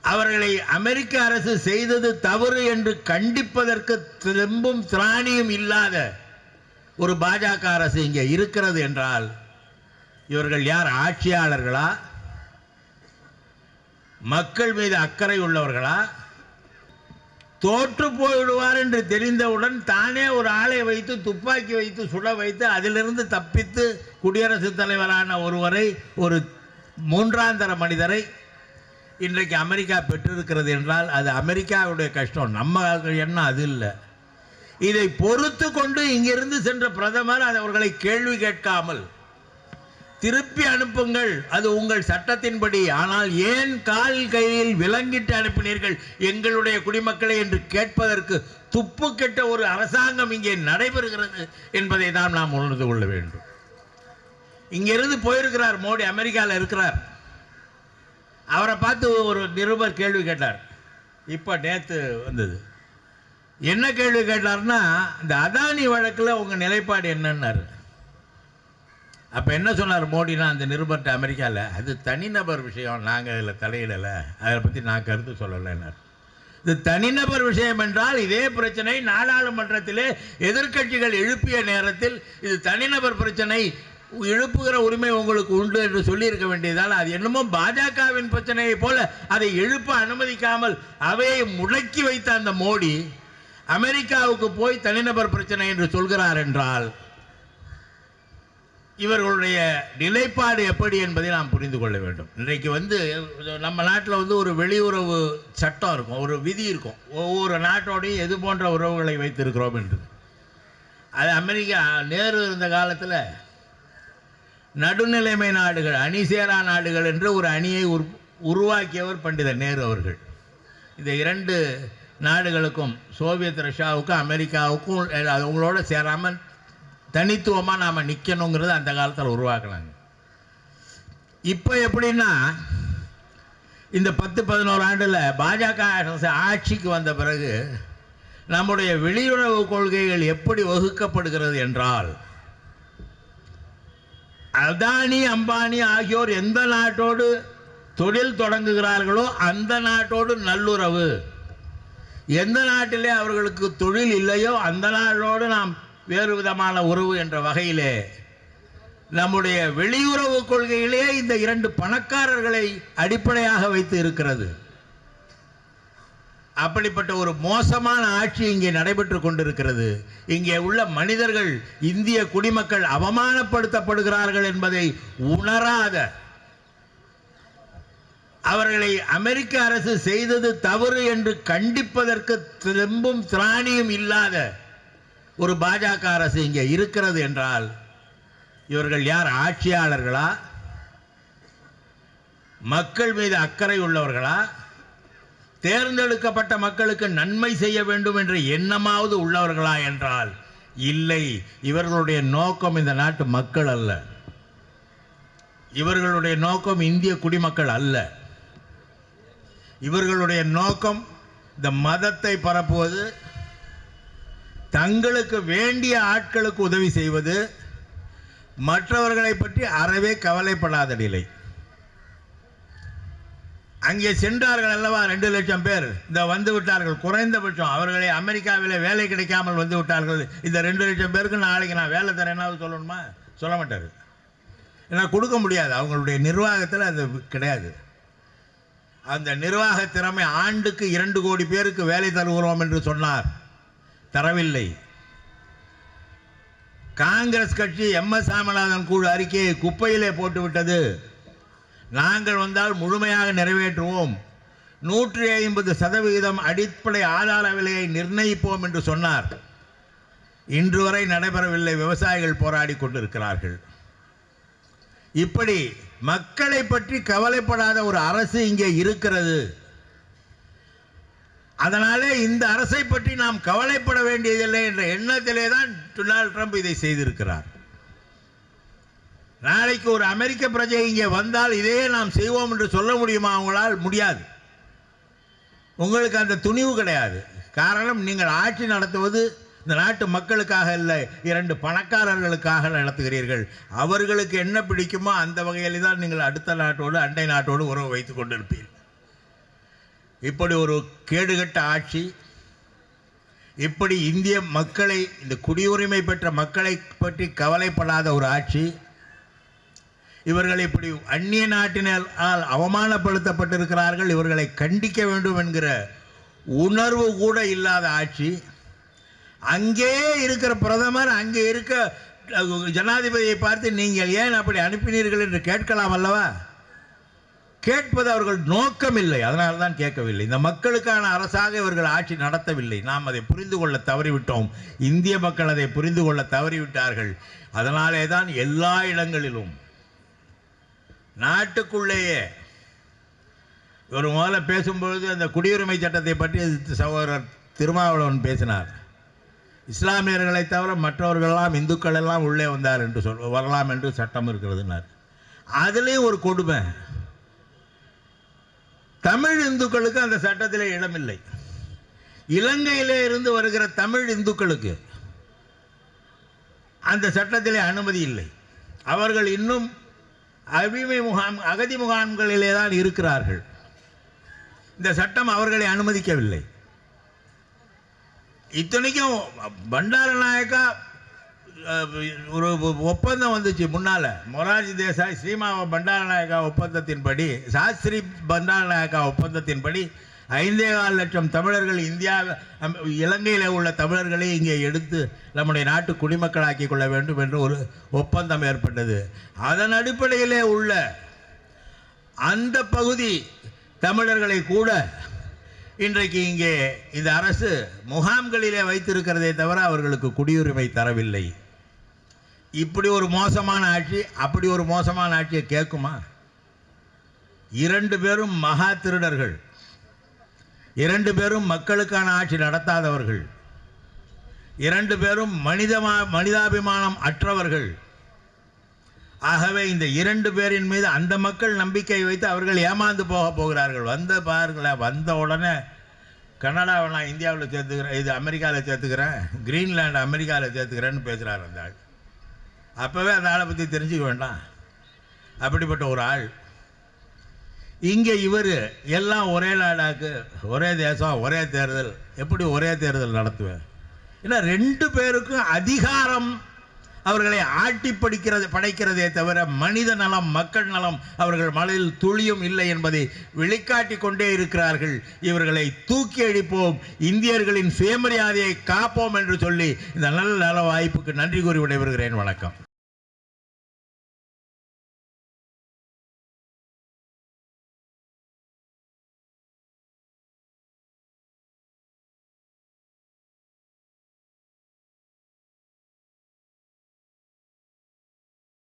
அவர்களை அமெரிக்க அரசு செய்தது தவறு என்று கண்டிப்பதற்கு தெம்பும் திராணியும் இல்லாத ஒரு பாஜக அரசு இங்கே இருக்கிறது என்றால் இவர்கள் யார்? ஆட்சியாளர்களா? மக்கள் மீது அக்கறை உள்ளவர்களா? தோற்று போய்விடுவார் என்று தெரிந்தவுடன் தானே ஒரு ஆளை வைத்து துப்பாக்கி வைத்து சுட வைத்து அதிலிருந்து தப்பித்து குடியரசுத் தலைவரான ஒருவரை, ஒரு மூன்றாந்தர மனிதரை இன்றைக்கு அமெரிக்கா பெற்றிருக்கிறது என்றால் அது அமெரிக்காவுடைய கஷ்டம். நம்ம எண்ணம் அது இல்லை. இதை பொறுத்து கொண்டு இங்கிருந்து சென்ற பிரதமர் அவர்களை கேள்வி கேட்காமல் திருப்பி அனுப்புங்கள், அது உங்கள் சட்டத்தின்படி, ஆனால் ஏன் கால் கையில் விலங்கிட்டு அனுப்பினீர்கள் எங்களுடைய குடிமக்களை என்று கேட்பதற்கு துப்பு கெட்ட ஒரு அரசாங்கம் இங்கே நடைபெறுகிறது என்பதை தான் நாம் உணர்ந்து கொள்ள வேண்டும். இங்கிருந்து போயிருக்கிறார் மோடி, அமெரிக்காவில் இருக்கிறார். அவரை பார்த்து ஒரு நிருபர் கேள்வி கேட்டார். இப்போ நேற்று வந்தது. என்ன கேள்வி கேட்டார்னா, இந்த அதானி வழக்கில் உங்கள் நிலைப்பாடு என்னன்னாரு. அப்போ என்ன சொன்னார் மோடினா அந்த நிருபர்கிட்ட அமெரிக்காவில், அது தனிநபர் விஷயம், நாங்கள் இதில் தலையிடலை, அதை பற்றி நான் கருத்து சொல்லலைன்னார். இது தனிநபர் விஷயம் என்றால் இதே பிரச்சனை நாடாளுமன்றத்திலே எதிர்க்கட்சிகள் எழுப்பிய நேரத்தில் இது தனிநபர் பிரச்சனை, எழுப்புகிற உரிமை உங்களுக்கு உண்டு என்று சொல்லியிருக்க வேண்டியதால் அது என்னமோ பாஜகவின் பிரச்சனையை போல அதை எழுப்ப அனுமதிக்காமல் அவையை முடக்கி வைத்த அந்த மோடி அமெரிக்காவுக்கு போய் தனிநபர் பிரச்சனை என்று சொல்கிறார் என்றால் இவர்களுடைய நிலைப்பாடு எப்படி என்பதை நாம் புரிந்து கொள்ள வேண்டும். இன்றைக்கு நம்ம நாட்டில் ஒரு வெளியுறவு சட்டம் இருக்கும், ஒரு விதி இருக்கும், ஒவ்வொரு நாட்டோடையும் எது போன்ற உறவுகளை வைத்திருக்கிறோம் என்று. அது அமெரிக்கா நேரு இருந்த காலத்தில் நடுநிலைமை நாடுகள், அணிசேரா நாடுகள் என்று ஒரு அணியை உருவாக்கியவர் பண்டிதர் நேரு அவர்கள். இந்த இரண்டு நாடுகளுக்கும், சோவியத் ரஷ்யாவுக்கும் அமெரிக்காவுக்கும், அவங்களோட சேராமல் தனித்துவமாக நாம் நிற்கணுங்கிறது அந்த காலத்தில் உருவாக்கினாங்க. இப்போ எப்படின்னா, இந்த 10-11 ஆண்டில் பாஜக ஆட்சிக்கு வந்த பிறகு நம்முடைய வெளியுறவு கொள்கைகள் எப்படி வகுக்கப்படுகிறது என்றால், அதானி அம்பானி ஆகியோர் எந்த நாட்டோடு தொழில் தொடங்குகிறார்களோ அந்த நாட்டோடு நல்லுறவு, எந்த நாட்டிலே அவர்களுக்கு தொழில் இல்லையோ அந்த நாட்டோடு நாம் வேறு விதமான உறவு என்ற வகையிலே நம்முடைய வெளியுறவு கொள்கையிலே இந்த இரண்டு பணக்காரர்களை அடிப்படையாக வைத்து இருக்கிறது. அப்படிப்பட்ட ஒரு மோசமான ஆட்சி இங்கே நடைபெற்று கொண்டிருக்கிறது. இங்கே உள்ள மனிதர்கள், இந்திய குடிமக்கள் அவமானப்படுத்தப்படுகிறார்கள் என்பதை உணராத, அவர்களை அமெரிக்க அரசு செய்தது தவறு என்று கண்டிப்பதற்கு தெம்பும் திராணியும் இல்லாத ஒரு பாஜக அரசு இங்கே இருக்கிறது என்றால் இவர்கள் யார்? ஆட்சியாளர்களா? மக்கள் மீது அக்கறை உள்ளவர்களா? தேர்ந்தெடுக்கப்பட்ட மக்களுக்கு நன்மை செய்ய வேண்டும் என்ற எண்ணமாவது உள்ளவர்களா என்றால் இல்லை. இவர்களுடைய நோக்கம் இந்த நாட்டு மக்கள் அல்ல, இவர்களுடைய நோக்கம் இந்திய குடிமக்கள் அல்ல. இவர்களுடைய நோக்கம் இந்த மதத்தை பரப்புவது, தங்களுக்கு வேண்டிய ஆட்களுக்கு உதவி செய்வது, மற்றவர்களை பற்றி அறவே கவலைப்படாத நிலை. அங்கே சென்றார்கள் அல்லவா 2 லட்சம் பேர், இந்த வந்து விட்டார்கள். குறைந்தபட்சம் அவர்களை அமெரிக்காவில் வேலை கிடைக்காமல் வந்து விட்டார்கள். இந்த 2 லட்சம் பேருக்கு நாளைக்கு நான் வேலை தரேனாவது சொல்லணுமா? சொல்ல மாட்டார். ஏன்னா கொடுக்க முடியாது, அவங்களுடைய நிர்வாகத்தில் அது கிடையாது. அந்த நிர்வாக திறமை, ஆண்டுக்கு 2 கோடி பேருக்கு வேலை தருகிறோம் என்று சொன்னார், தரவில்லை. காங்கிரஸ் கட்சி MS சாமிநாதன் குழு அறிக்கையை குப்பையிலே போட்டுவிட்டது. நாங்கள் வந்தால் முழுமையாக நிறைவேற்றுவோம், 150% அடிப்படை ஆதார விலையை நிர்ணயிப்போம் என்று சொன்னார். இன்று வரை நடைபெறவில்லை. விவசாயிகள் போராடி கொண்டிருக்கிறார்கள். இப்படி மக்களை பற்றி கவலைப்படாத ஒரு அரசு இங்கே இருக்கிறது. அதனாலே இந்த அரசை பற்றி நாம் கவலைப்பட வேண்டியதில்லை என்ற எண்ணத்திலே தான் டொனால்ட் ட்ரம்ப் இதை செய்திருக்கிறார். நாளைக்கு ஒரு அமெரிக்க பிரஜை இங்கே வந்தால் இதையே நாம் செய்வோம் என்று சொல்ல முடியுமா? அவங்களால் முடியாது. உங்களுக்கு அந்த துணிவு கிடையாது. காரணம், நீங்கள் ஆட்சி நடத்துவது இந்த நாட்டு மக்களுக்காக இல்லை, 2 பணக்காரர்களுக்காக நடத்துகிறீர்கள். அவர்களுக்கு என்ன பிடிக்குமோ அந்த வகையில் தான் நீங்கள் அடுத்த நாட்டோடு, அண்டை நாட்டோடு உறவு வைத்துக் கொண்டிருப்பீர்கள். இப்படி ஒரு கேடுகட்ட ஆட்சி, இப்படி இந்திய மக்களை, இந்த குடியுரிமை பெற்ற மக்களை பற்றி கவலைப்படாத ஒரு ஆட்சி, இவர்கள் இப்படி அந்நிய நாட்டினால் அவமானப்படுத்தப்பட்டிருக்கிறார்கள், இவர்களை கண்டிக்க வேண்டும் என்கிற உணர்வு கூட இல்லாத ஆட்சி, அங்கே இருக்கிற பிரதமர் அங்கே இருக்க ஜனாதிபதியை பார்த்து நீங்கள் ஏன் அப்படி அனுப்பினீர்கள் என்று கேட்கலாம் அல்லவா? கேட்பது அவர்கள் நோக்கம் இல்லை, அதனால தான் கேட்கவில்லை. இந்த மக்களுக்கான அரசாக இவர்கள் ஆட்சி நடத்தவில்லை. நாம் அதை புரிந்து கொள்ள தவறிவிட்டோம். இந்திய மக்கள் அதை புரிந்து கொள்ள தவறிவிட்டார்கள். அதனாலே தான் எல்லா இடங்களிலும் நாட்டுக்குள்ளேயே ஒரு முதல்ல பேசும்பொழுது அந்த குடியுரிமை சட்டத்தை பற்றி சகோதரர் திருமாவளவன் பேசினார். இஸ்லாமியர்களை தவிர மற்றவர்களெல்லாம் இந்துக்கள் எல்லாம் உள்ளே வந்தார் என்று வரலாம் என்று சட்டம் இருக்கிறதுனார். அதுலேயும் ஒரு கொடுமை, தமிழ் இந்துக்களுக்கு அந்த சட்டத்திலே இடமில்லை. இலங்கையிலே இருந்து வருகிற தமிழ் இந்துக்களுக்கு அந்த சட்டத்திலே அனுமதி இல்லை. அவர்கள் இன்னும் அகதி முகாம்களிலே தான் இருக்கிறார்கள். இந்த சட்டம் அவர்களை அனுமதிக்கவில்லை. இத்தனைக்கும் பண்டாரநாயக்கா ஒரு ஒப்பந்தம் வந்துச்சு முன்னால, மொரார்ஜி தேசாய் சீமாவ பண்டாரநாயக்கா ஒப்பந்தத்தின்படி, சாஸ்திரி பண்டாரநாயக்கா ஒப்பந்தத்தின்படி 5.25 லட்சம் தமிழர்கள் இலங்கையில் உள்ள தமிழர்களை இங்கே எடுத்து நம்முடைய நாட்டு குடிமக்களாக்கி கொள்ள வேண்டும் என்று ஒரு ஒப்பந்தம் ஏற்பட்டது. அதன் அடிப்படையிலே உள்ள அந்த பகுதி தமிழர்களை கூட இன்றைக்கு இங்கே இந்த அரசு முகாம்களிலே வைத்திருக்கிறதே தவிர அவர்களுக்கு குடியுரிமை தரவில்லை. இப்படி ஒரு மோசமான ஆட்சி, அப்படி ஒரு மோசமான ஆட்சியை கேட்குமா? 2 பேரும் மகா திருடர்கள், 2 பேரும் மக்களுக்கான ஆட்சி நடத்தாதவர்கள், 2 பேரும் மனிதாபிமானம் அற்றவர்கள். ஆகவே இந்த 2 பேரின் மீது அந்த மக்கள் நம்பிக்கை வைத்து அவர்கள் ஏமாந்து போகிறார்கள். வந்த உடனே கனடாவை நான் இந்தியாவில் சேர்த்துக்கிறேன், இது அமெரிக்காவில் சேர்த்துக்கிறேன், கிரீன்லாண்டு அமெரிக்காவில் சேர்த்துக்கிறேன்னு பேசுகிறார் அந்த ஆள். அப்போவே அந்த ஆளை பற்றி தெரிஞ்சுக்க வேண்டாம். அப்படிப்பட்ட ஒரு ஆள் இங்கே இவர் எல்லாம் ஒரே நாடாக்கு, ஒரே தேசம், ஒரே தேர்தல். எப்படி ஒரே தேர்தல் நடத்துவேன்? ஏன்னா 2 பேருக்கும் அதிகாரம் அவர்களை ஆட்டி படைக்கிறதே தவிர மனித நலம், மக்கள் நலம் அவர்கள் மனதில் துளியும் இல்லை என்பதை வெளிக்காட்டி கொண்டே இருக்கிறார்கள். இவர்களை தூக்கி அடிப்போம், இந்தியர்களின் சுயமரியாதையை காப்போம் என்று சொல்லி இந்த நல்ல வாய்ப்புக்கு நன்றி கூறி விடைபெறுகிறேன். வணக்கம்.